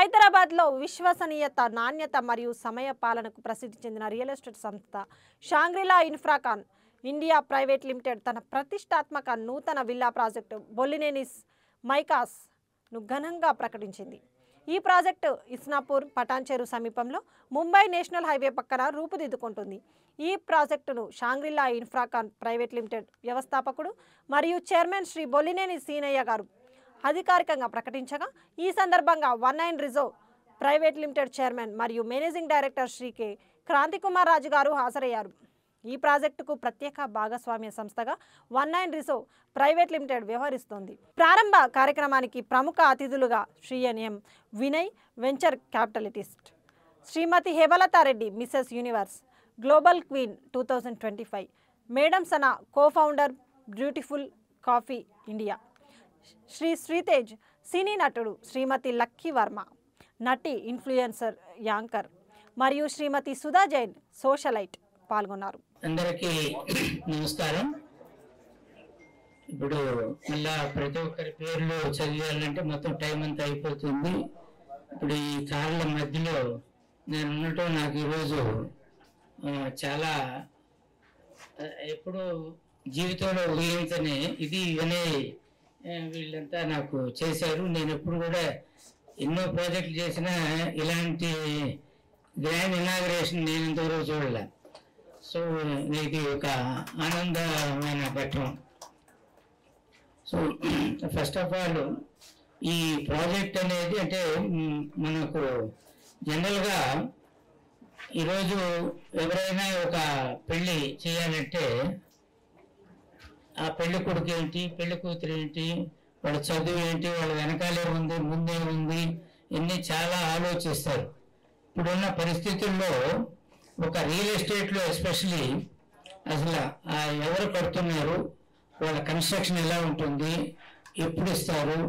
హైదరాబాద్లో విశ్వసనీయత, నాణ్యత మరియు సమయ పాలనకు ప్రసిద్ధి చెందిన రియల్ ఎస్టేట్ సంస్థ షాంగ్రీలా ఇన్ఫ్రాకాన్ ఇండియా ప్రైవేట్ లిమిటెడ్ తన ప్రతిష్టాత్మక నూతన విల్లా ప్రాజెక్టు బొల్లినేనిస్ మైకాస్ను ఘనంగా ప్రకటించింది. ఈ ప్రాజెక్టు ఇస్నాపూర్ పటాన్చెరు సమీపంలో ముంబై నేషనల్ హైవే పక్కన రూపుదిద్దుకుంటుంది. ఈ ప్రాజెక్టును షాంగ్రీలా ఇన్ఫ్రాకాన్ ప్రైవేట్ లిమిటెడ్ వ్యవస్థాపకుడు మరియు చైర్మన్ శ్రీ బొల్లినేని సీనయ్య గారు అధికారికంగా ప్రకటించగా, ఈ సందర్భంగా 19 రిజర్వ్ ప్రైవేట్ లిమిటెడ్ చైర్మన్ మరియు managing director Shri K Krantikumar Raju garu హాజరయ్యారు. ఈ ప్రాజెక్టుకు ప్రత్యేక భాగస్వామ్య సంస్థగా 19 రిజర్వ్ ప్రైవేట్ లిమిటెడ్ వ్యవహరిస్తోంది. ప్రారంభ కార్యక్రమానికి ప్రముఖ అతిథులుగా Shri NM Vinay venture capitalist, శ్రీమతి Hemalatha Reddy Mrs universe global queen 2025, madam Sana co-founder beautiful coffee India, Shri Sritej సినీ నటుడు, శ్రీమతి లక్కీ వర్మ నటి ఇన్ఫ్లుయెన్సర్ యాంకర్ మరియు శ్రీమతి సుధా జైన్ సోషలైట్ పాల్గొన్నారు. అందరికీ నమస్కారం. ఇప్పుడు మళ్ళా ప్రతి ఒక్కరి పేర్లు చదివాలంటే మొత్తం టైం అంతా అయిపోతుంది. ఇప్పుడు ఈ కార్ల మధ్యలో నేను ఉండటం నాకు ఈరోజు చాలా ఎప్పుడు జీవితంలో ఊహించని ఇది ఇవన్నీ వీళ్ళంతా నాకు చేశారు. నేను ఎప్పుడు కూడా ఎన్నో ప్రాజెక్టులు చేసినా ఇలాంటి గ్రాండ్ ఇనాగరేషన్ నేను ఇంతవరకు చూడలే. సో ఇది ఒక ఆనందమైన ఘట్టం. సో ఫస్ట్ ఆఫ్ ఆల్ ఈ ప్రాజెక్ట్ అనేది అంటే మనకు జనరల్గా ఈరోజు ఎవరైనా ఒక పెళ్ళి చేయాలంటే ఆ పెళ్లి కొడుకు ఏంటి, పెళ్లి కూతురు ఏంటి, వాళ్ళ చదువు ఏంటి, వాళ్ళ వెనకాలే ఉంది, ముందే ఉంది, ఇన్ని చాలా ఆలోచిస్తారు. ఇప్పుడున్న పరిస్థితుల్లో ఒక రియల్ ఎస్టేట్లో ఎస్పెషలీ అసలు ఎవరు కడుతున్నారు, వాళ్ళ కన్స్ట్రక్షన్ ఎలా ఉంటుంది, ఎప్పుడు ఇస్తారు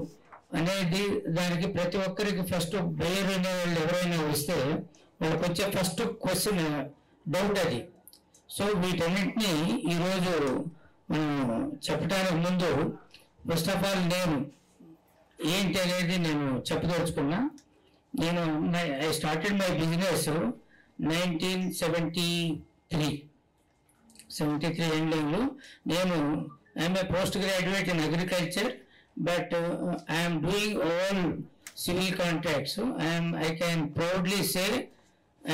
అనేది దానికి ప్రతి ఒక్కరికి ఫస్ట్ బయర్ అనే వాళ్ళు ఎవరైనా వస్తే వాళ్ళకి వచ్చే ఫస్ట్ క్వశ్చన్ డౌట్ అది. సో వీటన్నింటినీ ఈరోజు మనం చెప్పడానికి ముందు ఫస్ట్ ఆఫ్ ఆల్ నేను ఏంటి అనేది నేను చెప్పదలుచుకున్నా. నేను ఐ స్టార్టెడ్ మై బిజినెస్ 1973 ఎండింగ్లో. నేను I'm a post graduate in agriculture, but I'm doing all civil contracts. I can proudly say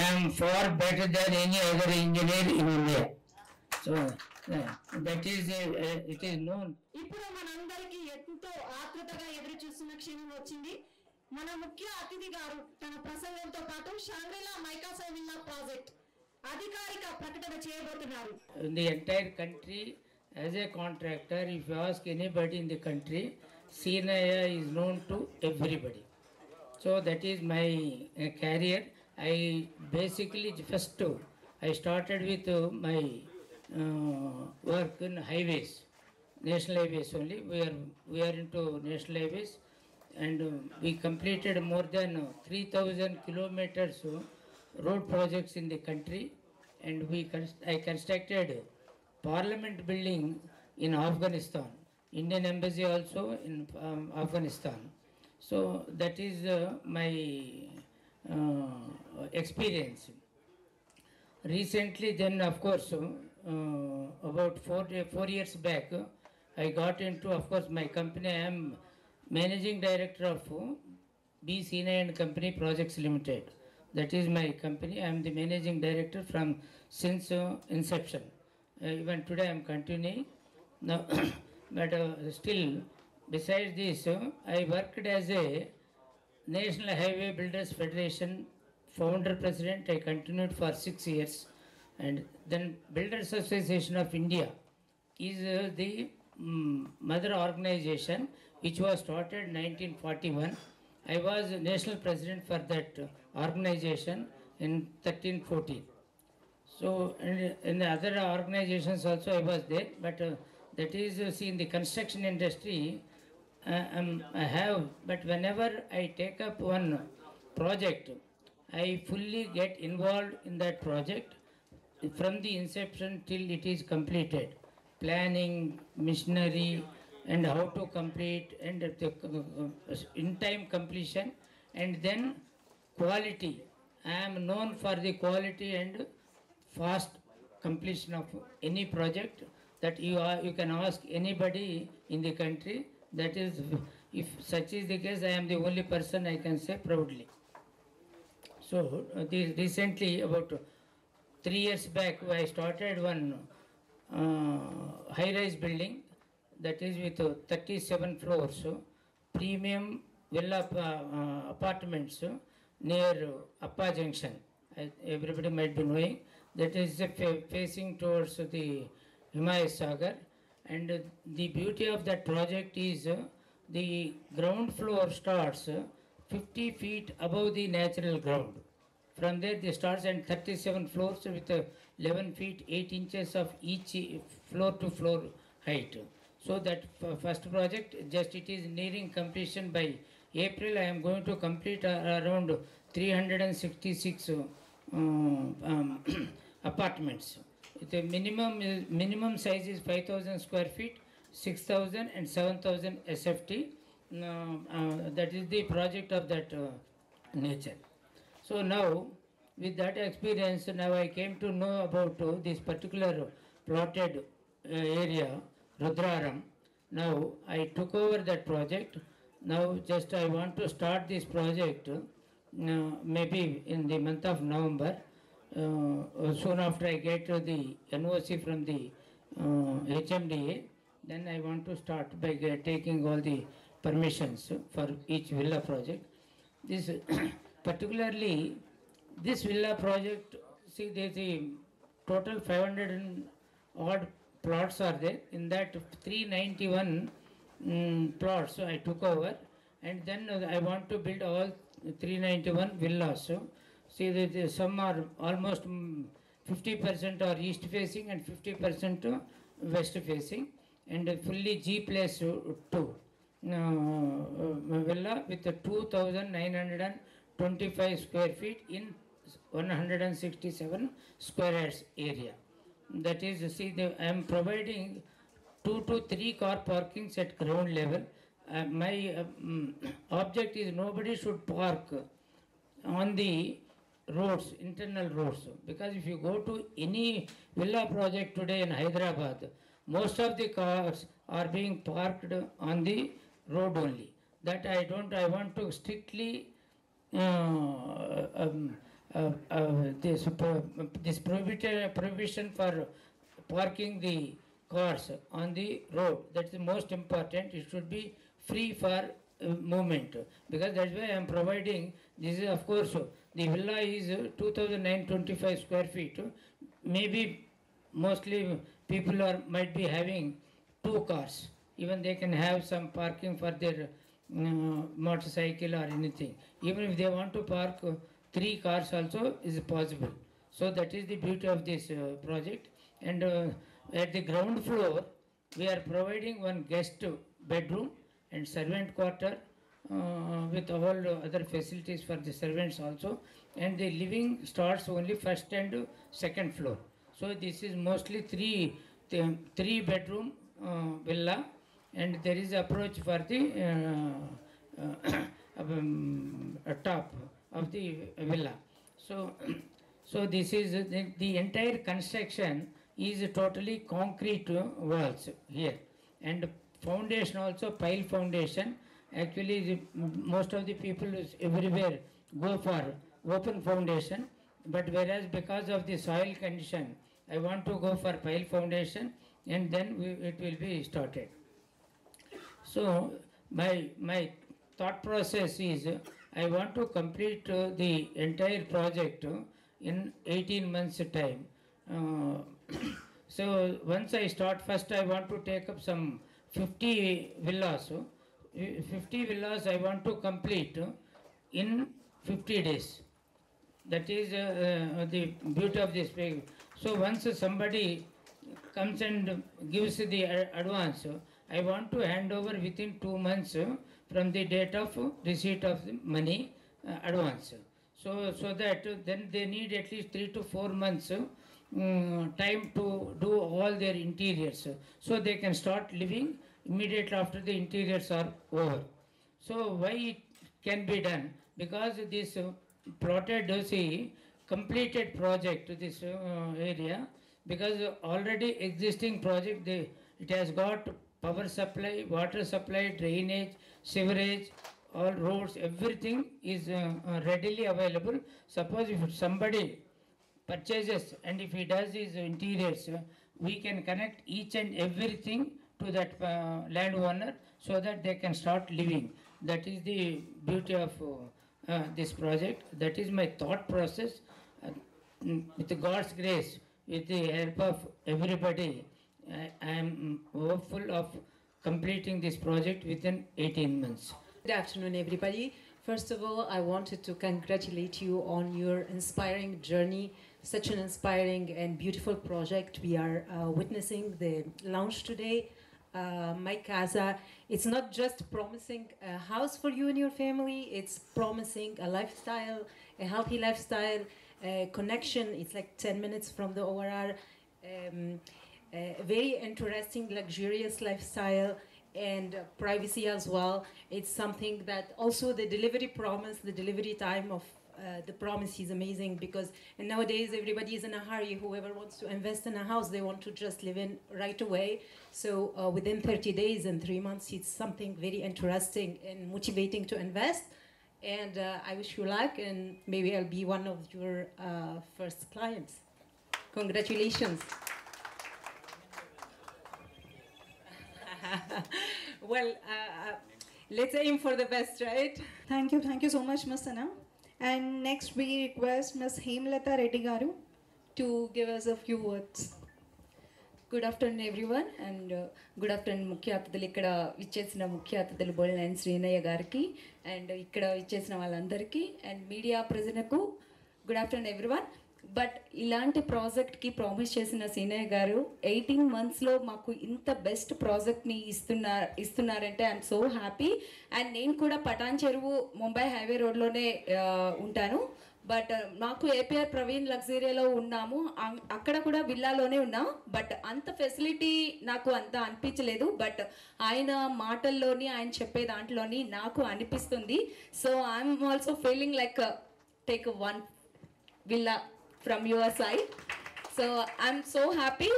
I'm far better than any other engineer in India. So that is it is known. ఇప్పుడు మనందరికీ ఎంతో ఆతృతగా ఎదురు చూస్తున్న క్షణం వచ్చింది. మన ముఖ్య అతిథి గారు తన ప్రసంగంతో పాటు షాంగ్రీలా మైకాస్ విల్లా ప్రాజెక్ట్ అధికారిక ప్రకటన చేయబోతున్నారు. In the entire country, as a contractor, if you ask anybody in the country, Seenaya is known to everybody. So that is my career. I basically first I started with my work in highways, national highways only. We are into national highways, and we completed more than 3,000 kilometers road projects in the country, and I constructed parliament building in Afghanistan, Indian embassy also in Afghanistan. So that is my experience. Recently then, of course, about 4 years back, I got into, of course, my company. I am managing director of B. Seenaya and Company Projects Limited. That is my company. I am the managing director since inception. Even today I am continuing. Now, but still, besides this, I worked as a National Highway Builders Federation founder president. I continued for 6 years. And then Builders Association of India is the mother organization which was started 1941. I was national president for that organization in 13-14. So in the other organizations also I was there, but that is see in the construction industry I have, but whenever I take up one project, I fully get involved in that project from the inception till it is completed. Planning, machinery, and how to complete, and in time completion, and then quality. I am known for the quality and fast completion of any project that you can ask anybody in the country. That is, if such is the case, I am the only person I can say proudly. So recently, about 3 years back, I started one high-rise building that is with 37 floors, premium villa apartments near Appa Junction. Everybody might be knowing that is facing towards the Himayat Sagar, and the beauty of that project is the ground floor starts 50 feet above the natural ground. From there they starts and 37 floors with 11 feet 8 inches of each floor to floor height. So that first project, just it is nearing completion. By April I am going to complete around 366 apartments. The minimum size is 5,000 square feet, 6,000 and 7,000 SFT. That is the project of that nature. So now, with that experience, now I came to know about this particular plotted area, Rudraram. Now I took over that project. Now just I want to start this project maybe in the month of November. Soon after I get the NOC from the HMDA, then I want to start by taking all the permissions for each villa project. This particularly, this villa project, see there's a total 500 and odd plots are there. In that 391 plots I took over, and then I want to build all 391 villas. So, see that some are almost 50% are east facing and 50% west facing, and fully G plus 2 villa with 2,925 square feet in 167 square yards area. That is, see, I am providing 2 to 3 car parkings at ground level. My object is nobody should park on the roads, internal roads, because if you go to any villa project today in Hyderabad, most of the cars are being parked on the road only. That I want to strictly this prohibition for parking the cars on the road. That's the most important. It should be free for movement, because that's why I am providing. This is, of course, the villa is 2,925 square feet. Maybe mostly people might be having 2 cars. Even they can have some parking for their motorcycle or anything. Even if they want to park 3 cars also is possible. So that is the beauty of this project. And at the ground floor, we are providing one guest bedroom and servant quarter with all other facilities for the servants also. And the living starts only first and second floor. So this is mostly 3 bedroom villa, and there is approach for the top of the villa. So this is the entire construction is totally concrete walls here, and foundation also pile foundation. Actually, most of the people everywhere go for open foundation, but whereas because of the soil condition, I want to go for pile foundation, and then it will be started. So my thought process is I want to complete the entire project in 18 months time. So once I start, first I want to take up some 50 villas. 50 villas I want to complete in 50 days. That is the beauty of this. So once somebody comes and gives the advance, I want to hand over within 2 months from the date of receipt of the money advance. So that then they need at least 3 to 4 months time to do all their interiors, so they can start living immediately after the interiors are over. So why it can be done? Because this plotted the completed project to this area, because already existing project, it has got power supply, water supply, drainage, sewerage, all roads, everything is readily available. Suppose if somebody purchases and if he does his interiors, we can connect each and everything to that landowner so that they can start living. That is the beauty of this project. That is my thought process. With God's grace, with the help of everybody, I am hopeful of completing this project within 18 months. Good afternoon, everybody. First of all, I wanted to congratulate you on your inspiring journey. Such an inspiring and beautiful project we are witnessing the launch today. My Casa, it's not just promising a house for you and your family, it's promising a lifestyle, a healthy lifestyle, a connection. It's like 10 minutes from the ORR. A very interesting, luxurious lifestyle and privacy as well. It's something that also the delivery promise, the delivery time of the promise is amazing, because nowadays everybody is in a hurry. Whoever wants to invest in a house, they want to just live in right away. So within 30 days and 3 months, it's something very interesting and motivating to invest. And I wish you luck, and maybe I'll be one of your first clients. Congratulations. Well, let's aim for the best, right? Thank you so much, Ms. Sana. And next we request Ms. Hemlata Reddy Garu to give us a few words. Good afternoon everyone and good afternoon ముఖ్య అతిథులు, ఇక్కడ ఇచ్చేసిన ముఖ్య అతిథులు బోలినేని శ్రీనయ్య గారికి and ఇక్కడ ఇచ్చేసిన వాళ్ళందరికీ అండ్ మీడియా ప్రజలకు గుడ్ ఆఫ్టర్నూన్ ఎవ్రీవన్. బట్ ఇలాంటి ప్రాజెక్ట్కి ప్రామిస్ చేసిన శ్రీనయ్య గారు 18 monthsలో మాకు ఇంత బెస్ట్ ప్రాజెక్ట్ని ఇస్తున్నారంటే ఐఎమ్ సో హ్యాపీ. అండ్ నేను కూడా పటాన్ చెరువు ముంబై హైవే రోడ్లోనే ఉంటాను. బట్ మాకు ఏపీఆర్ ప్రవీణ్ లగ్జరీలో ఉన్నాము, అక్కడ కూడా విల్లాలోనే ఉన్నాం. బట్ అంత ఫెసిలిటీ నాకు అంత అనిపించలేదు. బట్ ఆయన మాటల్లోని ఆయన చెప్పే దాంట్లోని నాకు అనిపిస్తుంది. So I'm also feeling like take one villa from your side. So I'm so happy.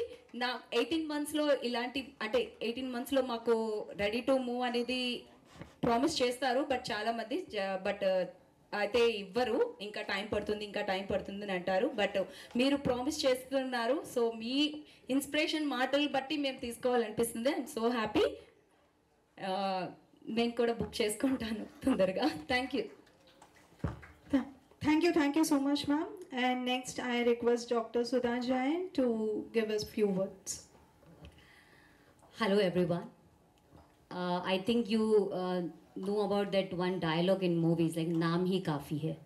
నా 18 monthsలో ఇలాంటి అంటే 18 monthsలో మాకు రెడీ టు మూవ్ అనేది ప్రామిస్ చేస్తారు. బట్ చాలామంది బట్ అయితే ఇవ్వరు, ఇంకా టైం పడుతుంది అని అంటారు. బట్ మీరు ప్రామిస్ చేస్తున్నారు. సో మీ ఇన్స్పిరేషన్ మాటలు బట్టి మేము తీసుకోవాలనిపిస్తుంది. I'm so happy. నేను కూడా బుక్ చేసుకుంటాను తొందరగా. Thank you. Thank you so much, ma'am. And next I request Dr. Sudha Jain to give us few words. Hello everyone. I think you know about that one dialogue in movies like "Naam hi kafi hai."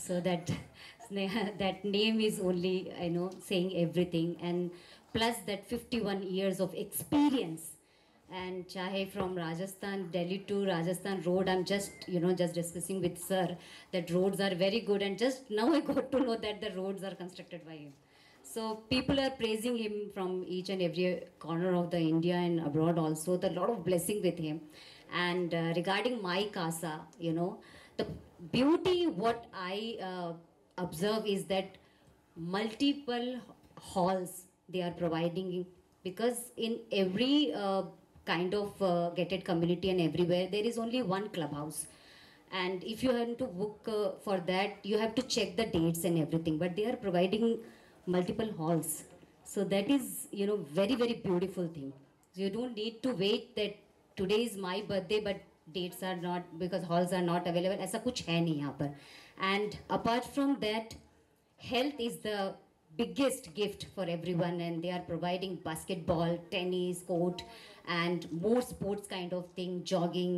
So that name is only saying everything, and plus that 51 years of experience. And chahe from Rajasthan, Delhi to Rajasthan road, I'm just discussing with sir that roads are very good, and just now I got to know that the roads are constructed by him. So people are praising him from each and every corner of the India and abroad also. There are a lot of blessing with him. And regarding my casa, the beauty what I observe is that multiple halls they are providing, because in every kind of gated community and everywhere there is only one clubhouse, and if you have to book for that you have to check the dates and everything, but they are providing multiple halls. So that is very very beautiful thing. So you don't need to wait that today is my birthday but dates are not, because halls are not available. ऐसा कुछ है नहीं यहाँ पर. And apart from that, health is the biggest gift for everyone, and they are providing basketball, tennis court and more sports kind of thing, jogging,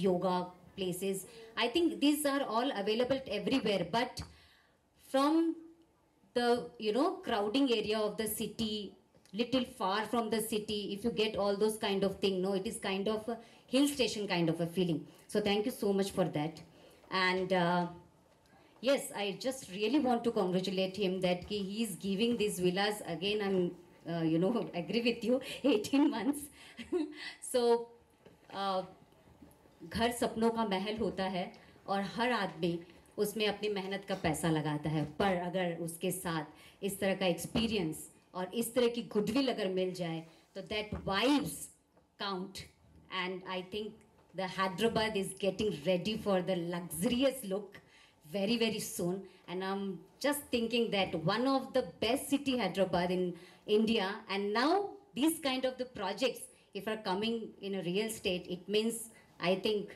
yoga places. I think these are all available everywhere, but from the crowding area of the city, little far from the city, if you get all those kind of thing, it is kind of a hill station kind of a feeling. So thank you so much for that. And yes, I just really want to congratulate him that he is giving these villas again. I'm agree with you, 18 months. So घर सपनों का महल होता है, और हर आदमी उसमें अपनी मेहनत का पैसा लगाता है, पर अगर उसके साथ इस तरह का एक्सपीरियंस और इस तरह की गुडविल अगर मिल जाए तो that vibes count. And I think the Hyderabad is getting ready for the luxurious look very very soon, and I'm just thinking that one of the best city Hyderabad in India, and now these kind of the projects if are coming in a real state, it means I think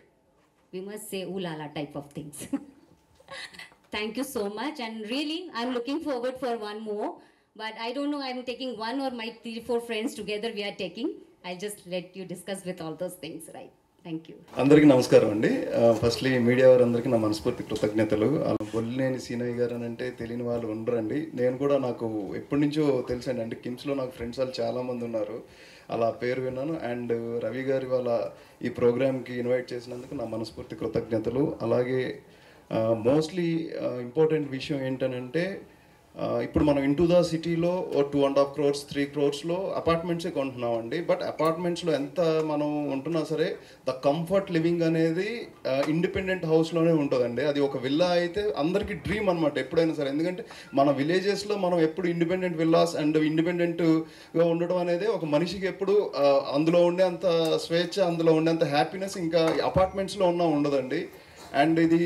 we must say ooh la la type of things. Thank you so much, and really I'm looking forward for one more, but I don't know, I'm taking one or my 3-4 friends together we are taking. I'll just let you discuss with all those things, right? Thank you. అందరికీ నమస్కారం అండి. Firstly media వారందరికీ నా మనస్ఫూర్తి కృతజ్ఞతలు. బొల్లినేని సీనయ్య గారు అని అంటే తెలియని వాళ్ళు ఉండరండి. నేను కూడా నాకు ఎప్పటి నుంచో తెలుసండి, అంటే కిమ్స్లో నాకు ఫ్రెండ్స్ వాళ్ళు చాలామంది ఉన్నారు, అలా పేరు విన్నాను. అండ్ రవి గారి వాళ్ళ ఈ ప్రోగ్రామ్కి ఇన్వైట్ చేసినందుకు నా మనస్ఫూర్తి కృతజ్ఞతలు. అలాగే మోస్ట్లీ ఇంపార్టెంట్ విషయం ఏంటనంటే ఇప్పుడు మనం ఇంటూ ద సిటీలో 2.5 crores 3 crores అపార్ట్మెంట్సే కొంటున్నామండి. బట్ అపార్ట్మెంట్స్లో ఎంత మనం ఉంటున్నా సరే ద కంఫర్ట్ లివింగ్ అనేది ఇండిపెండెంట్ హౌస్లోనే ఉంటుందండి. అది ఒక విల్లా అయితే అందరికీ డ్రీమ్ అనమాట ఎప్పుడైనా సరే. ఎందుకంటే మన విలేజెస్లో మనం ఎప్పుడు ఇండిపెండెంట్ విల్లాస్ అండ్ ఇండిపెండెంట్గా ఉండడం అనేది ఒక మనిషికి ఎప్పుడు అందులో ఉండే అంత స్వేచ్ఛ, అందులో ఉండే అంత హ్యాపీనెస్ ఇంకా అపార్ట్మెంట్స్లో ఉండదండి. అండ్ ఇది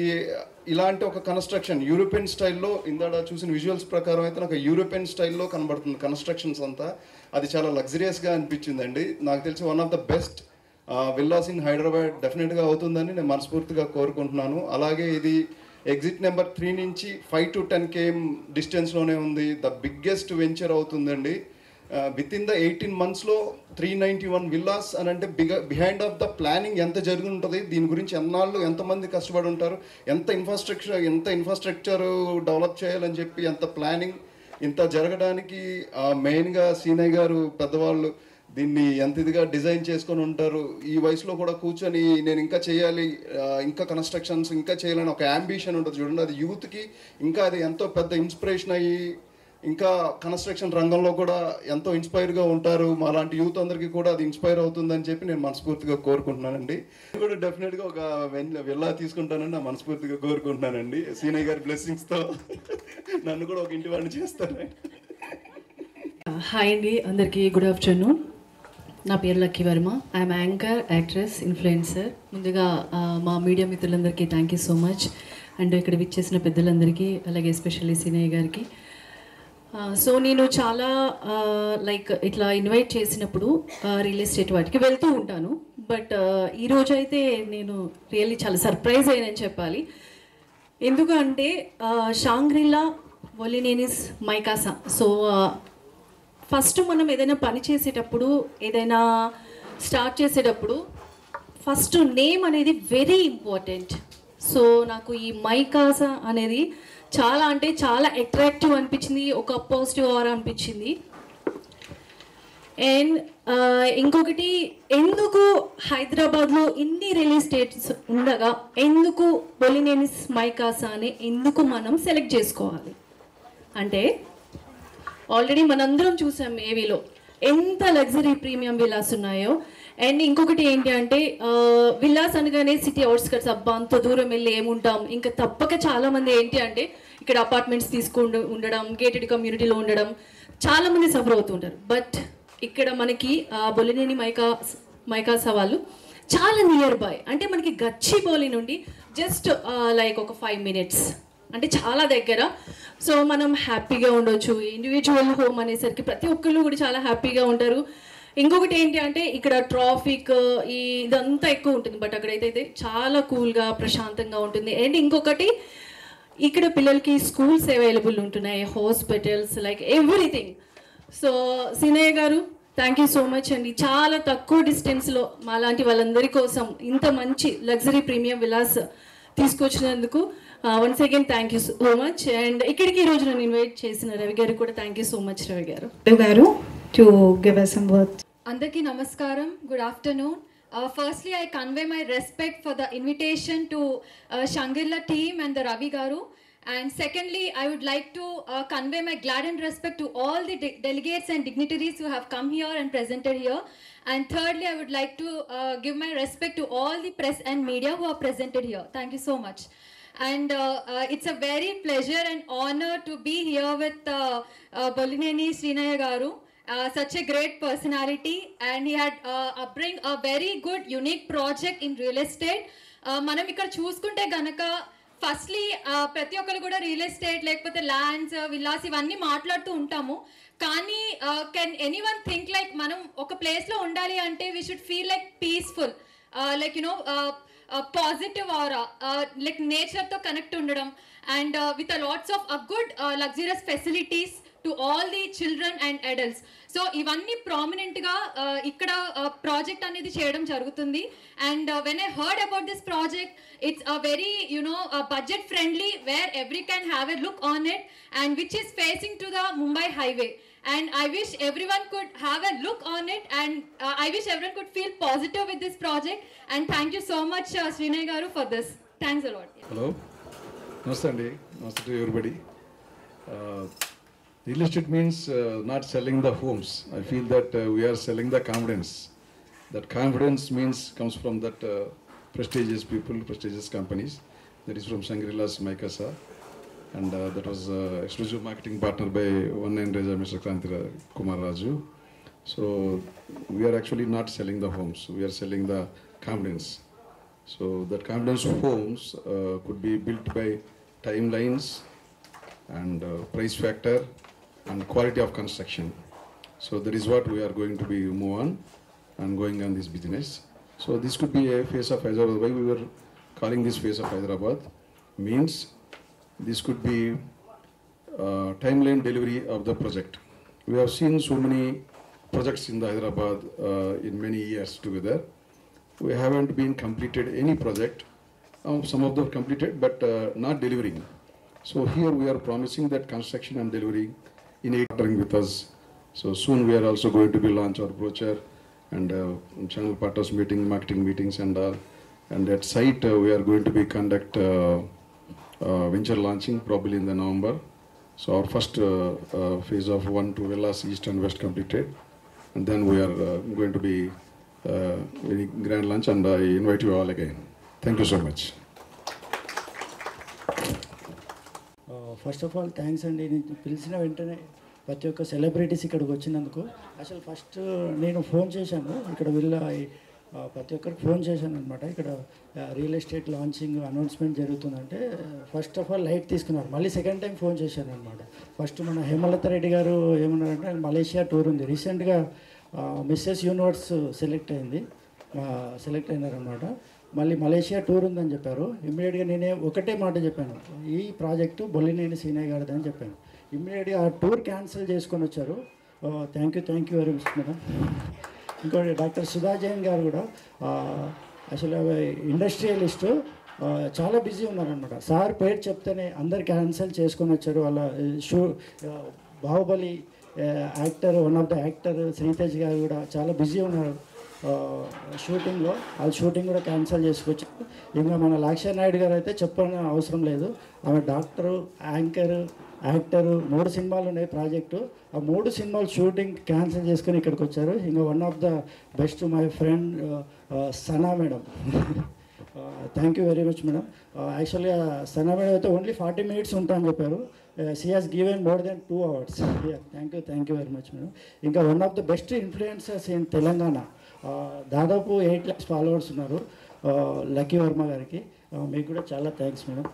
ఇలాంటి ఒక కన్స్ట్రక్షన్ యూరోపియన్ స్టైల్లో, ఇందాక చూసిన విజువల్స్ ప్రకారం అయితే నాకు యూరోపియన్ స్టైల్లో కనబడుతుంది కన్స్ట్రక్షన్స్ అంతా. అది చాలా లగ్జరియస్గా అనిపించిందండి. నాకు తెలిసి one of the best villas in Hyderabad డెఫినెట్గా అవుతుందని నేను మనస్ఫూర్తిగా కోరుకుంటున్నాను. అలాగే ఇది ఎగ్జిట్ నెంబర్ 3 నుంచి 5 to 10 km డిస్టెన్స్లోనే ఉంది. ద బిగ్గెస్ట్ వెంచర్ అవుతుందండి. విత్ ఇన్ ద 18 monthsలో 391 విల్లాస్ అని అంటే బిహైండ్ ఆఫ్ ద ప్లానింగ్ ఎంత జరిగి ఉంటుంది, దీని గురించి ఎన్నాళ్ళు ఎంతమంది కష్టపడి ఉంటారు, ఎంత ఇన్ఫ్రాస్ట్రక్చర్ డెవలప్ చేయాలని చెప్పి ఎంత ప్లానింగ్ ఇంత జరగడానికి మెయిన్గా సీనయ్య గారు పెద్దవాళ్ళు దీన్ని ఎంత ఇదిగా డిజైన్ చేసుకొని ఉంటారు. ఈ వయసులో కూడా కూర్చొని నేను ఇంకా చేయాలి, ఇంకా కన్స్ట్రక్షన్స్ ఇంకా చేయాలని ఒక యాంబిషన్ ఉంటుంది చూడండి. అది యూత్కి ఇంకా అది ఎంతో పెద్ద ఇన్స్పిరేషన్ అయ్యి ఇంకా కన్స్ట్రక్షన్ రంగంలో కూడా ఎంతో ఇన్స్పైర్గా ఉంటారు. మా లాంటి యూత్ అందరికీ కూడా అది ఇన్స్పైర్ అవుతుందని చెప్పి నేను మనస్ఫూర్తిగా కోరుకుంటున్నానండి. కూడా డెఫినెట్గా ఒక విల్లా తీసుకుంటానని నా మనస్ఫూర్తిగా కోరుకుంటున్నానండి. సీనయ్య గారి బ్లెస్సింగ్స్తో నన్ను కూడా ఒక ఇంటి వాడిని చేస్తాను. హాయ్ అండి, అందరికీ గుడ్ ఆఫ్టర్నూన్. నా పేరు lucky Varma. I'm anchor, actress, influencer. ముందుగా మా మీడియా మిత్రులందరికీ thank you so much. And ఇక్కడ విచ్చేసిన పెద్దలందరికీ, అలాగే ఎస్పెషల్లీ సీనయ్య గారికి. సో నేను చాలా లైక్ ఇట్లా ఇన్వైట్ చేసినప్పుడు రియల్ ఎస్టేట్ వాటికి వెళ్తూ ఉంటాను. బట్ ఈరోజు అయితే నేను రియల్లీ చాలా సర్ప్రైజ్ అయ్యానని చెప్పాలి. ఎందుకంటే షాంగ్రిలా బొలినేనిస్ మైకాసా. సో ఫస్ట్ మనం ఏదైనా పని చేసేటప్పుడు, ఏదైనా స్టార్ట్ చేసేటప్పుడు ఫస్ట్ నేమ్ అనేది వెరీ ఇంపార్టెంట్. సో నాకు ఈ మైకాసా అనేది చాలా అంటే చాలా అట్రాక్టివ్ అనిపించింది, ఒక పాజిటివ్ ఆరా అనిపించింది. అండ్ ఇంకొకటి, ఎందుకు హైదరాబాద్లో ఇన్ని రియల్ ఎస్టేట్స్ ఉండగా ఎందుకు బొలినేనిస్ మైకాసా అని ఎందుకు మనం సెలెక్ట్ చేసుకోవాలి అంటే, ఆల్రెడీ మనందరం చూసాం ఏవీలో ఎంత లగ్జరీ ప్రీమియం విల్లాస్ ఉన్నాయో. అండ్ ఇంకొకటి ఏంటి అంటే, విల్లాస్ అనగానే సిటీ అవుట్స్కట్స్, అబ్బా అంత దూరం వెళ్ళి ఏముంటాం, ఇంకా తప్పక చాలామంది ఏంటి అంటే ఇక్కడ అపార్ట్మెంట్స్ ఉండడం, గేటెడ్ కమ్యూనిటీలో ఉండడం చాలామంది సఫర్ అవుతుంటారు. బట్ ఇక్కడ మనకి బొలినేని మైకాసా వాళ్ళు చాలా నియర్ బై, అంటే మనకి గచ్చిబౌలి నుండి జస్ట్ లైక్ ఒక 5 minutes, అంటే చాలా దగ్గర. సో మనం హ్యాపీగా ఉండొచ్చు. ఇండివిజువల్ హోమ్ అనేసరికి ప్రతి ఒక్కళ్ళు కూడా చాలా హ్యాపీగా ఉంటారు. ఇంకొకటి ఏంటి అంటే ఇక్కడ ట్రాఫిక్ ఇదంతా ఎక్కువ ఉంటుంది, బట్ అక్కడైతే చాలా కూల్గా ప్రశాంతంగా ఉంటుంది. అండ్ ఇంకొకటి, ఇక్కడ పిల్లలకి స్కూల్స్ అవైలబుల్ ఉంటున్నాయి, hospitals, like everything. So Seenaiah గారు థ్యాంక్ యూ సో మచ్ అండి. చాలా తక్కువ డిస్టెన్స్లో మా లాంటి వాళ్ళందరి కోసం ఇంత మంచి లగ్జరీ ప్రీమియం విలాస్ తీసుకొచ్చినందుకు once again thank you so much. And ఇక్కడికి ఈరోజు నన్ను ఇన్వైట్ చేసిన రవి గారు కూడా thank you so much. Ravi garu to give us some words. Andarki namaskaram, good afternoon. Firstly, I convey my respect for the invitation to Shangri-La team and the Ravi Garu. And secondly, I would like to convey my glad and respect to all the delegates and dignitaries who have come here and presented here. And thirdly, I would like to give my respect to all the press and media who are presented here. Thank you so much. And it's a very pleasure and honor to be here with Bollineni Srinaya Garu. Such a great personality, and he had bring a very good unique project in real estate. మనం ఇక్కడ చూసుకుంటే గనక firstly ప్రతి ఒక్కరు కూడా real estate లేకపోతే lands villas ఇవన్నీ మాట్లాడుతూ ఉంటాము. కానీ కెన్ ఎనీవన్ థింక్ లైక్ మనం ఒక ప్లేస్లో ఉండాలి అంటే we should feel like peaceful, like you know positive aura, like నేచర్తో కనెక్ట్ ఉండడం and with lots of good luxurious facilities to all the children and adults. So ivanni prominent ga ikkada project anedi cheyadam jarugutundi. And when I heard about this project, it's a very budget friendly, where every can have a look on it, and which is facing to the Mumbai highway. And I wish everyone could have a look on it, and I wish everyone could feel positive with this project. And thank you so much Srinaya garu for this. Thanks a lot. Hello, namaste andi, namaste to everybody. Real estate means not selling the homes. I feel that we are selling the confidence. That confidence comes from that prestigious people, prestigious companies. That is from Shangri-La's Maikasa, and that was exclusive marketing partner by One Nine Reja, Mr. Kranti Kumar Raju. So we are actually not selling the homes. We are selling the confidence. So that confidence of homes could be built by timelines and price factor and quality of construction. So that is what we are going to be move on and going on this business. So this could be a face of Hyderabad. Why we were calling this face of Hyderabad means this could be timeline delivery of the project. We have seen so many projects in the Hyderabad in many years together. We haven't been completed any project. Some of them completed but not delivering. So here we are promising that construction and delivery in partnering with us. So soon we are also going to be launch our brochure and channel partners meeting, marketing meetings and all. And at site we are going to be conduct venture launching probably in the November. So our first phase of 1-2 villas east and west completed, and then we are going to be very grand launch, and I invite you all again. Thank you so much. First of all thanks అండి. నేను పిలిచిన వెంటనే ప్రతి ఒక్క celebrities ఇక్కడికి వచ్చినందుకు. అసలు first నేను ఫోన్ చేశాను, ఇక్కడ వీళ్ళ ప్రతి ఒక్కరికి ఫోన్ చేశాను అనమాట. ఇక్కడ రియల్ ఎస్టేట్ లాంచింగ్ అనౌన్స్మెంట్ జరుగుతుందంటే ఫస్ట్ ఆఫ్ ఆల్ లైట్ తీసుకున్నారు. మళ్ళీ సెకండ్ టైం ఫోన్ చేశాను అనమాట. ఫస్ట్ మన హేమలత రెడ్డి గారు ఏమన్నారంటే మలేషియా టూర్ ఉంది, రీసెంట్గా మిస్సెస్ యూనివర్స్ సెలెక్ట్ అయినారనమాట. మళ్ళీ మలేషియా టూర్ ఉందని చెప్పారు. ఇమ్మీడియట్గా నేనే ఒకటే మాట చెప్పాను, ఈ ప్రాజెక్టు బొల్లినేని సీనయ్య గారిది అని చెప్పాను. ఇమ్మీడియట్గా ఆ టూర్ క్యాన్సిల్ చేసుకొని వచ్చారు. Thank you very much madam. ఇంకోటి డాక్టర్ సుధా జైన్ గారు కూడా అసలు ఇండస్ట్రియలిస్టు, చాలా బిజీ ఉన్నారనమాట. సార్ పేరు చెప్తేనే అందరు క్యాన్సిల్ చేసుకొని వచ్చారు. వాళ్ళ Baahubali actor, one of the actor Sritej గారు కూడా చాలా బిజీ ఉన్నారు షూటింగ్లో. వాళ్ళ షూటింగ్ కూడా క్యాన్సిల్ చేసుకొచ్చారు. ఇంకా మన లాక్షా నాయుడు గారు అయితే చెప్పని అవసరం లేదు. ఆమె డాక్టరు, యాంకరు, యాక్టరు, 3 సినిమాలు ఉన్నాయి ప్రాజెక్టు. ఆ 3 సినిమాలు షూటింగ్ క్యాన్సిల్ చేసుకొని ఇక్కడికి వచ్చారు. ఇంకా one of the best my friend Sana madam. Thank you very much madam. యాక్చువల్గా సనా మేడం అయితే ఓన్లీ 40 minutes ఉంటా అని చెప్పారు. She has given more than 2 hours. Thank you very much madam. ఇంకా one of the best influencers in Telangana, దాదాపు 8 lakhs followers ఉన్నారు, లక్కీ వర్మ గారికి. మీకు కూడా చాలా థ్యాంక్స్ మేడం.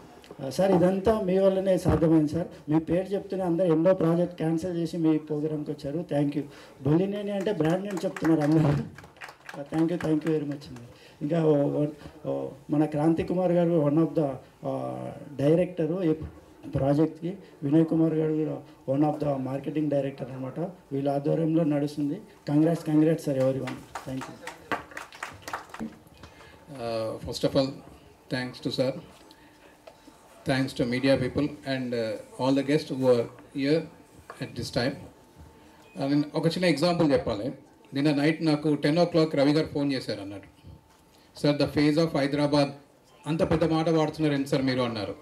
సార్ ఇదంతా మీ వల్లనే సాధ్యమైంది సార్. మీ పేరు చెప్తూనే అందరూ ఎన్నో ప్రాజెక్ట్ క్యాన్సిల్ చేసి మీ ప్రోగ్రామ్కి వచ్చారు. Thank you. బొల్లినేని అంటే బ్రాండ్ నేమ్ చెప్తున్నారు అందరూ. Thank you very much. ఇంకా మన క్రాంతి కుమార్ గారు వన్ ఆఫ్ ద డైరెక్టరు ఈ ప్రాజెక్ట్కి. వినయ్ కుమార్ గారు కూడా one of the marketing director అనమాట. వీళ్ళ ఆధ్వర్యంలో నడుస్తుంది. కంగ్రాట్స్ సార్ ఎవరి one. Thank you. First of all, thanks to sir, thanks to media people and all the guests who are here at this time. నేను ఒక చిన్న ఎగ్జాంపుల్ చెప్పాలి. నిన్న నైట్ నాకు 10 o'clock రవి గారు ఫోన్ చేశారు, అన్నారు sir the phase of Hyderabad, అంత పెద్ద మాట వాడుతున్నారు ఏంటి సార్ మీరు అన్నారు.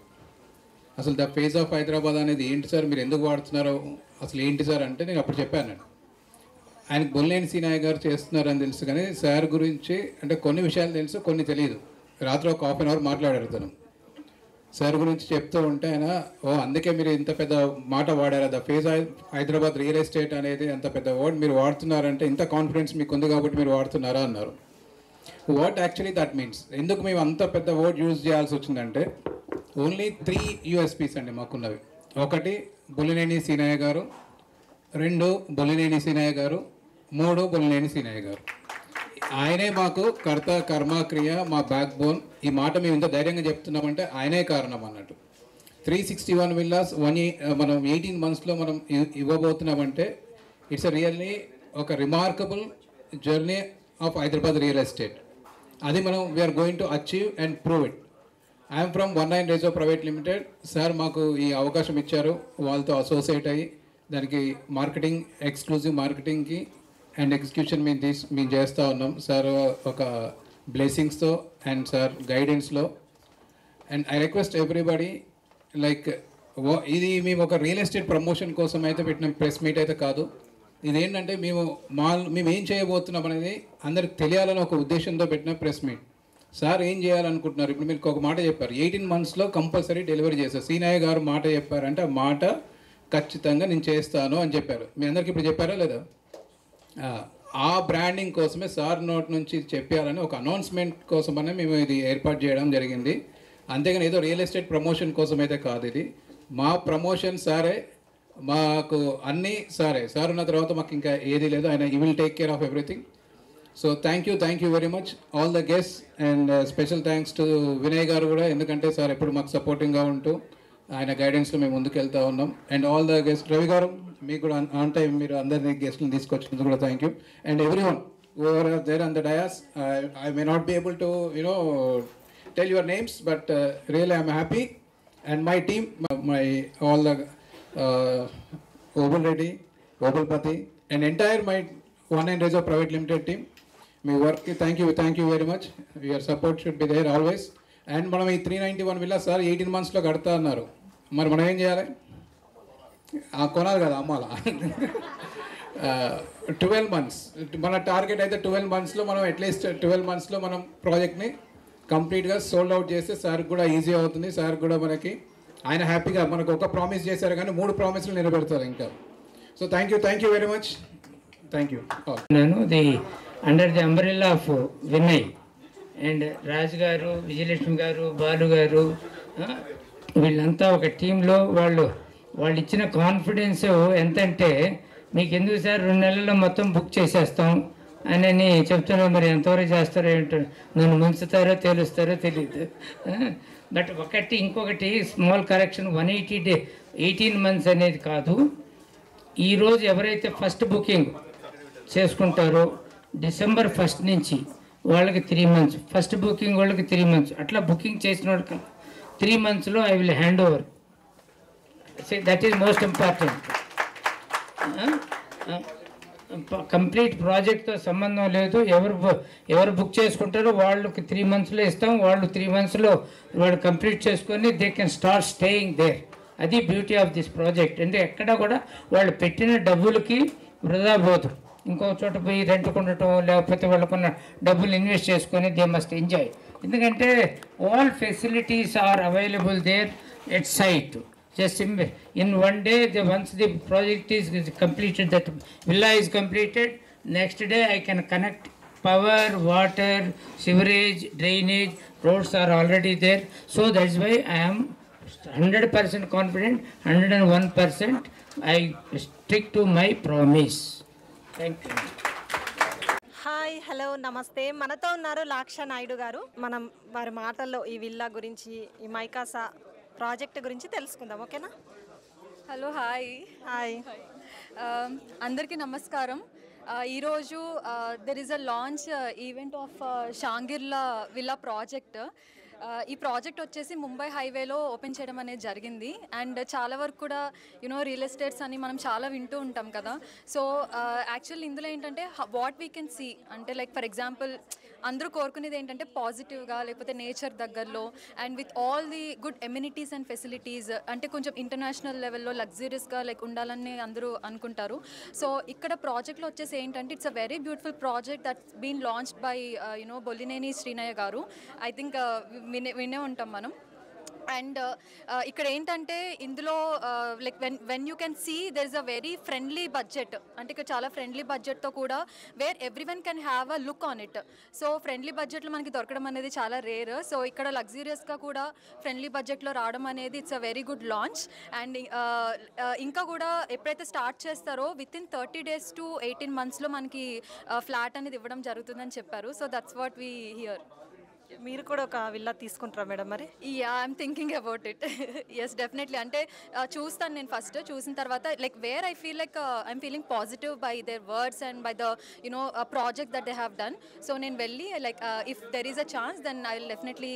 అసలు ద ఫేజ్ ఆఫ్ హైదరాబాద్ అనేది ఏంటి సార్, మీరు ఎందుకు వాడుతున్నారో అసలు ఏంటి సార్ అంటే నేను అప్పుడు చెప్పాను. ఆయనకు బొల్లినేని సీనయ్య గారు చేస్తున్నారని తెలుసు, కానీ సార్ గురించి అంటే కొన్ని విషయాలు తెలుసు, కొన్ని తెలియదు. రాత్రి ఒక 1/2 hour మాట్లాడారు తను. సార్ గురించి చెప్తూ ఉంటే ఆయన అందుకే మీరు ఇంత పెద్ద మాట వాడారు, the phase Hyderabad real estate అనేది అంత పెద్ద వర్డ్ మీరు వాడుతున్నారంటే ఇంత కాన్ఫిడెన్స్ మీకు ఉంది కాబట్టి మీరు వాడుతున్నారా అన్నారు. వాట్ యాక్చువల్లీ దట్ మీన్స్, ఎందుకు మేము అంత పెద్ద వర్డ్ యూజ్ చేయాల్సి వచ్చిందంటే ఓన్లీ 3 USPs అండి మాకున్నవి. 1 బొలినేని సీనయ్య గారు, 2 బొలినేని సీనయ్య గారు, 3 బొలినేని సీనయ్య గారు. ఆయనే మాకు కర్త కర్మ క్రియ, మా బ్యాక్ బోన్. ఈ మాట మేము ఇంత ధైర్యంగా చెప్తున్నామంటే ఆయనే కారణం అన్నట్టు. 361 విల్లాస్ మనం 18 monthsలో మనం ఇవ్వబోతున్నామంటే ఇట్స్ రియల్లీ ఒక remarkable journey of Hyderabad real estate. అది మనం we're going to achieve and prove it. I'm from 19 Rezo private limited. Sir మాకు ఈ అవకాశం ఇచ్చారు, వాళ్ళతో అసోసియేట్ అయ్యి దానికి మార్కెటింగ్, ఎక్స్క్లూజివ్ మార్కెటింగ్కి అండ్ ఎగ్జిక్యూషన్ మేము చేస్తూ ఉన్నాం. సార్ ఒక బ్లెస్సింగ్స్తో అండ్ సార్ గైడెన్స్లో. And I request everybody, like ఇది మేము ఒక రియల్ ఎస్టేట్ ప్రమోషన్ కోసం అయితే పెట్టిన ప్రెస్ మీట్ అయితే కాదు. ఇదేంటంటే మేము ఏం చేయబోతున్నాం అనేది అందరికి తెలియాలని ఒక ఉద్దేశంతో పెట్టిన ప్రెస్ మీట్. సార్ ఏం చేయాలనుకుంటున్నారు, ఇప్పుడు మీరు ఒక మాట చెప్పారు, 18 monthsలో కంపల్సరీ డెలివరీ చేస్తారు. సీనయ్య గారు మాట చెప్పారంటే ఆ మాట ఖచ్చితంగా నేను చేస్తాను అని చెప్పారు. మీ అందరికి ఇప్పుడు చెప్పారా లేదా? ఆ బ్రాండింగ్ కోసమే సార్ నోట్ నుంచి చెప్పాలని ఒక అనౌన్స్మెంట్ కోసమనే మేము ఇది ఏర్పాటు చేయడం జరిగింది. అంతేగాని ఏదో రియల్ ఎస్టేట్ ప్రమోషన్ కోసం అయితే కాదు. ఇది మా ప్రమోషన్ సారే, మాకు అన్నీ సారే. సార్ ఉన్న తర్వాత మాకు ఇంకా ఏది లేదు. ఆయన you will take care of everything. So thank you very much all the guest. And special thanks to Vinay గారు కూడా, ఎందుకంటే సార్ ఎప్పుడు మాకు సపోర్టింగ్గా ఉంటూ ఆయన గైడెన్స్లో మేము ముందుకు వెళ్తూ ఉన్నాం. And all the guest, Ravi గారు మీకు కూడా ఆన్ టైం మీరు అందరినీ గెస్ట్ని తీసుకొచ్చినందుకు కూడా thank you. And every one over there on the dais, I may not be able to tell your names, but really I'm happy. And my team, all the Obul Reddy, Obul Pati, and entire my 19 Rezo Private Limited team. Me work, thank you very much. Your support should be there always. And మనం ఈ 391 villas sir 18 monthsలో కడతా అన్నారు. మరి మనం ఏం చేయాలి? కొనాలి కదా, అమ్మాలా. 12 months మన టార్గెట్ అయితే 12 monthsలో మనం అట్లీస్ట్ 12 monthsలో మనం ప్రాజెక్ట్ని కంప్లీట్గా సోల్డ్ అవుట్ చేస్తే సార్ కూడా ఈజీ అవుతుంది. సార్ కూడా మనకి ఆయన హ్యాపీగా మనకు ఒక ప్రామిస్ చేశారు కానీ 3 ప్రామిస్లు నిలబెడతారు ఇంకా. So thank you very much. Thank you. నేను the under the umbrella of Vinay and Raju garu, Vijayalakshmi గారు, బాలు గారు, వీళ్ళంతా ఒక టీంలో వాళ్ళు ఇచ్చిన కాన్ఫిడెన్స్ ఎంతంటే, మీకు ఎందుకు సార్ 2 నెలల్లో మొత్తం బుక్ చేసేస్తాం అని చెప్తున్నా. మరి ఎంతవరకు చేస్తారో ఏంటో, నన్ను ముంచుతారో తేలుస్తారో తెలియదు. బట్ ఇంకొకటి స్మాల్ కరెక్షన్, 18 months అనేది కాదు. ఈరోజు ఎవరైతే ఫస్ట్ బుకింగ్ చేసుకుంటారో December 1st నుంచి వాళ్ళకి 3 months, ఫస్ట్ బుకింగ్ వాళ్ళకి 3 months, అట్లా బుకింగ్ చేసిన వాళ్ళకి 3 monthsలో I will hand over. That is most important. Complete ప్రాజెక్ట్తో సంబంధం లేదు. ఎవరు బుక్ చేసుకుంటారో వాళ్ళకి 3 monthsలో ఇస్తాం. వాళ్ళు 3 monthsలో వాళ్ళు కంప్లీట్ చేసుకొని they can start staying there. అది బ్యూటీ ఆఫ్ దిస్ ప్రాజెక్ట్. అంటే ఎక్కడ కూడా వాళ్ళు పెట్టిన డబ్బులకి వృధా పోదు. ఇంకో చోట పోయి రెంట్కు ఉండటం, లేకపోతే వాళ్ళకున్న డబ్బులు ఇన్వెస్ట్ చేసుకొని దే మస్ట్ ఎంజాయ్. ఎందుకంటే all facilities are available there at site. Just in one day, once the project is completed, that villa is completed, next day I can connect power, water, sewerage, drainage, roads are already there. So that's why I am 100% confident, 101% I stick to my promise. Thank you. Hi, hello, నమస్తే. మనతో ఉన్నారు లాక్ష నాయుడు గారు. మనం వారి మాటల్లో ఈ villa గురించి, ఈ మైకాసా ప్రాజెక్ట్ గురించి తెలుసుకుందాం. ఓకేనా? Hello, hi. అందరికీ నమస్కారం. ఈరోజు there is a launch event of Shangrila villa project. ఈ ప్రాజెక్ట్ వచ్చేసి ముంబై హైవేలో ఓపెన్ చేయడం అనేది జరిగింది. అండ్ చాలా వరకు కూడా రియల్ ఎస్టేట్స్ అని మనం చాలా వింటూ ఉంటాం కదా. సో యాక్చువల్లీ ఇందులో ఏంటంటే వాట్ వీ కెన్ సీ అంటే, లైక్ ఫర్ ఎగ్జాంపుల్ అందరూ కోరుకునేది ఏంటంటే పాజిటివ్గా, లేకపోతే నేచర్ దగ్గరలో and with all the good amenities and facilities, అంటే కొంచెం ఇంటర్నేషనల్ లెవెల్లో లగ్జరీస్గా లైక్ ఉండాలని అందరూ అనుకుంటారు. సో ఇక్కడ ప్రాజెక్ట్లో వచ్చేసి ఏంటంటే it's a very beautiful project that's been launched by Bolineni Srinayya garu. I think వినే ఉంటాం మనం. అండ్ ఇక్కడ ఏంటంటే ఇందులో like when you can see there is a very friendly budget, అంటే ఇక్కడ చాలా ఫ్రెండ్లీ బడ్జెట్తో కూడా where every one can have a look on it. So friendly బడ్జెట్లో మనకి దొరకడం అనేది చాలా రేర్. సో ఇక్కడ లగ్జూరియస్గా కూడా ఫ్రెండ్లీ బడ్జెట్లో రావడం అనేది it's a very good launch. And ఇంకా కూడా ఎప్పుడైతే స్టార్ట్ చేస్తారో వితిన్ 30 days to 18 monthsలో మనకి ఫ్లాట్ అనేది ఇవ్వడం జరుగుతుందని చెప్పారు. So that's what we hear. మీరు కూడా ఒక విల్లా తీసుకుంటారా మేడం మరి? Yeah, I'm thinking about it. Yes, definitely. అంటే చూస్తాను నేను ఫస్ట్, చూసిన తర్వాత like where I feel like I'm feeling positive by their words and by the project that they have done. So నేను వెళ్ళి like if there is a chance then I will definitely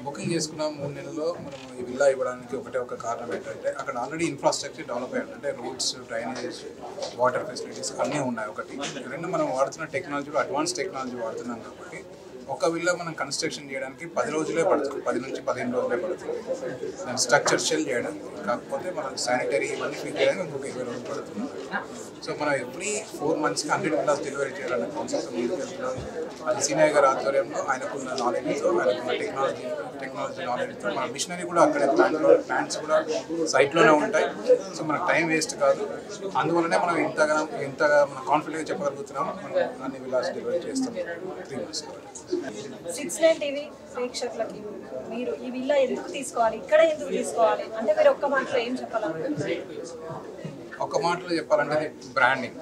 booking చేసుకున్న 3 నెలల్లో మనం ఈ villa ఇవ్వడానికి ఒక కారణం ఏంటంటే అక్కడ ఆల్రెడీ ఇన్ఫ్రాస్ట్రక్చర్ డెవలప్ అయ్యారు. అంటే రోడ్స్, డ్రైనేజ్, వాటర్ ఫెసిలిటీస్ అన్నీ ఉన్నాయి. ఒకటి. రెండు, మనం వాడుతున్న టెక్నాలజీలో అడ్వాన్స్ టెక్నాలజీ వాడుతున్నాం కాబట్టి ఒక విల్లా మనం కన్స్ట్రక్షన్ చేయడానికి 10 రోజులే పడుతుంది, 10 నుంచి 15 రోజులే పడుతుంది దాని స్ట్రక్చర్ షెల్ చేయడానికి. కాకపోతే మనం శానిటరీ ఇవన్నీ ఫిల్ చేయడానికి ఇంకొక 20 రోజులు పడుతుంది. సో మనం ఎవ్రీ 4 monthsకి 100 villas డెలివరీ చేయాలనే కాన్సెప్ట్ ముందుకు వెళ్తున్నాం. అది సీనయ్య గారి ఆధ్వర్యంలో ఆయనకున్న నాలెడ్జ్తో, ఆయనకున్న టెక్నాలజీ నాలెడ్జ్తో మన మిషనరీ కూడా అక్కడే ప్లాంట్స్ కూడా సైట్లోనే ఉంటాయి. సో మనకు టైం వేస్ట్ కాదు. అందువల్లనే మనం ఇంతగా మనం కాన్ఫిడెంట్గా చెప్పగలుగుతున్నాం. మనం అన్ని విల్లాస్ డెలివరీ చేస్తాం 3 monthsలో. 6nine TV ప్రేక్షకులకి మీరు ఈ విల్లా ఎందుకు తీసుకోవాలి, ఇక్కడ ఎందుకు తీసుకోవాలి అంటే మీరు ఒక్క మాటలో ఏం చెప్పాలనుకుంటున్నారు? ఒక మాటలో చెప్పాలంటే ఇది బ్రాండింగ్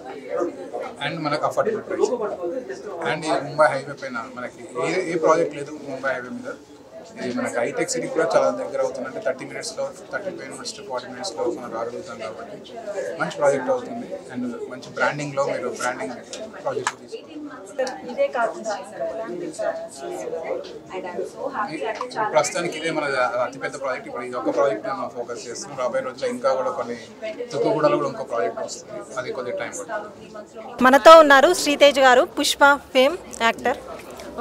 అండ్ మనకు అఫోర్డబుల్ ప్రైస్. అండ్ ఈ ముంబై హైవే పైన మనకి ఏ ప్రాజెక్ట్ లేదు ముంబై హైవే మీద. ఇది మనకి హైటెక్ సిటీ కూడా చాలా దగ్గర అవుతుంది. అంటే 30 minutesలో 35 minutes to 40 minutesలో మనం రాగలుగుతాం కాబట్టి మంచి ప్రాజెక్ట్ అవుతుంది. అండ్ మంచి బ్రాండింగ్లో మీరు బ్రాండింగ్ ప్రాజెక్ట్ ఇదే కాకుండా ప్రస్తుతానికి ఇదే మన అతిపెద్ద ప్రాజెక్ట్. ఇప్పుడు ఇది ఒక ప్రాజెక్ట్ మనం ఫోకస్ చేస్తున్నాం. రాబోయే రోజుల్లో ఇంకా కూడా కొన్ని తుక్కుగూడలో కూడా ఇంకో ప్రాజెక్ట్ వస్తుంది. అది కొద్దిగా టైం పడుతుంది. మనతో ఉన్నారు శ్రీతేజ్ గారు, Pushpa fame actor.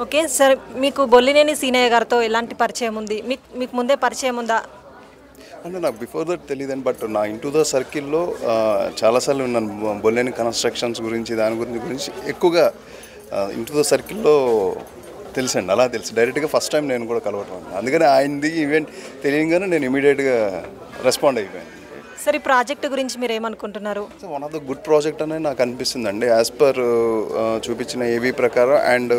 Okay sir, మీకు బొల్లినేని సీనయ్య గారితో ఎలాంటి పరిచయం ఉంది? మీకు ముందే పరిచయం ఉందా? అంటే నాకు బిఫోర్ దట్ తెలియదండి. బట్ నా ఇంటూ ద సర్కిల్లో చాలాసార్లు నన్ను బొల్లేని కన్స్ట్రక్షన్స్ గురించి దాని గురించి ఎక్కువగా ఇంటూ ద సర్కిల్లో తెలుసండి. అలా తెలుసు. డైరెక్ట్గా ఫస్ట్ టైం నేను కూడా కలవటం. అందుకని ఆయనది ఈవెంట్ తెలియగానే నేను ఇమీడియట్గా రెస్పాండ్ అయిపోయాను. సార్, ఈ ప్రాజెక్ట్ గురించి మీరు ఏమనుకుంటున్నారు? So one of the good project అనేది నాకు అనిపిస్తుందండి. యాజ్ పర్ చూపించిన ఏవీ ప్రకారం అండ్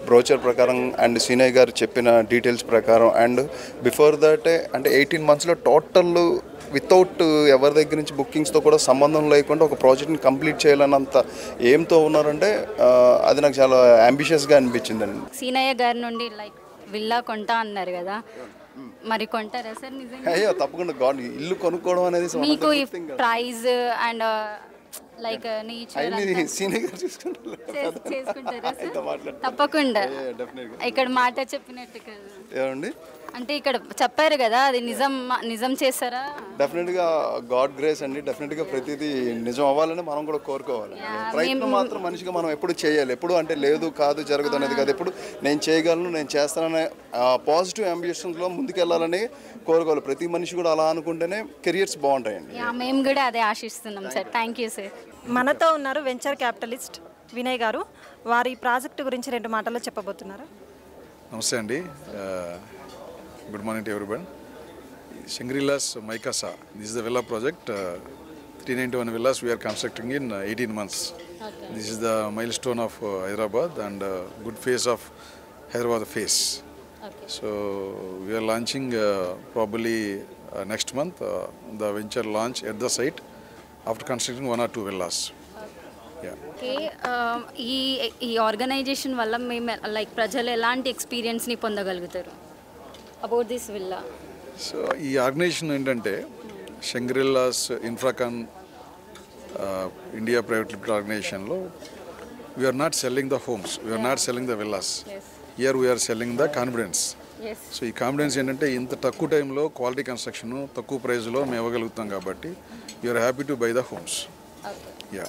బ్రోచర్ ప్రకారం అండ్ సీనయ్య గారు చెప్పిన డీటెయిల్స్ ప్రకారం అండ్ బిఫోర్ దట్ అంటే 18 monthsలో టోటల్ వితౌట్ ఎవరి దగ్గర నుంచి బుకింగ్స్తో కూడా సంబంధం లేకుండా ఒక ప్రాజెక్ట్ని కంప్లీట్ చేయాలన్నంత ఏంతో ఉన్నారంటే అది నాకు చాలా అంబిషియస్గా అనిపించిందండి. సీనయ్య గారి నుండి లైక్ విల్లా కొంటా అన్నారు కదా, మరి కొంటారా సార్? నిజంగా అయ్యో తప్పకుండా. గాడ్, ఇల్లు కొనుక్కోవడం అనేది మీకు ఈ ప్రైజ్ అండ్ లైక్ చేసుకుంటారా సార్? తప్పకుండా. ఇక్కడ మాట చెప్పినట్టు కదా ఏమండి, అంటే ఇక్కడ చెప్పారు కదా, అది నిజం చేస్తారా? డెఫినెట్గా గాడ్ గ్రేస్ అండి. డెఫినెట్గా ప్రతిదీ నిజం అవ్వాలని మనం కూడా కోరుకోవాలి. ప్రయత్నం మాత్రం మనిషిగా మనం ఎప్పుడు చేయాలి. ఎప్పుడు అంటే లేదు కాదు జరగదు అనేది కాదు. ఎప్పుడు నేను చేయగలను, నేను చేస్తాననే పాజిటివ్ అంబిషన్స్లో ముందుకెళ్ళాలని కోరుకోవాలి. ప్రతి మనిషి కూడా అలా అనుకుంటేనే కెరియర్స్ బాగుంటాయండి. మేము కూడా అదే ఆశిస్తున్నాం సార్. Thank you sir. మనతో ఉన్నారు వెంచర్ క్యాపిటలిస్ట్ వినయ్ గారు. వారి ప్రాజెక్టు గురించి 2 మాటల్లో చెప్పబోతున్నారు. నమస్తే అండి. Good morning to everyone. Shangri-La's Maikasa. This is the villa project. 391 villas we are constructing in 18 months. Okay. This is the milestone of Hyderabad and good phase of Hyderabad face. Okay. So we are launching probably next month the venture launch at the site after constructing 1 or 2 villas. Okay, ఈ organisation వల్ల మేము like ప్రజలు ఎలాంటి ఎక్స్పీరియన్స్ని పొందగలుగుతారు about this villa? So ఈ organisation ఏంటంటే Shangrilas Infracon India private limited ఆర్గనైజేషన్లో we're not selling the homes, we're not selling the villas, here we're selling the confidence. So ఈ కాన్ఫిడెన్స్ ఏంటంటే ఇంత తక్కువ టైంలో క్వాలిటీ కన్స్ట్రక్షన్ తక్కువ ప్రైస్లో మేము ఇవ్వగలుగుతాం కాబట్టి we are happy to buy the homes. Yeah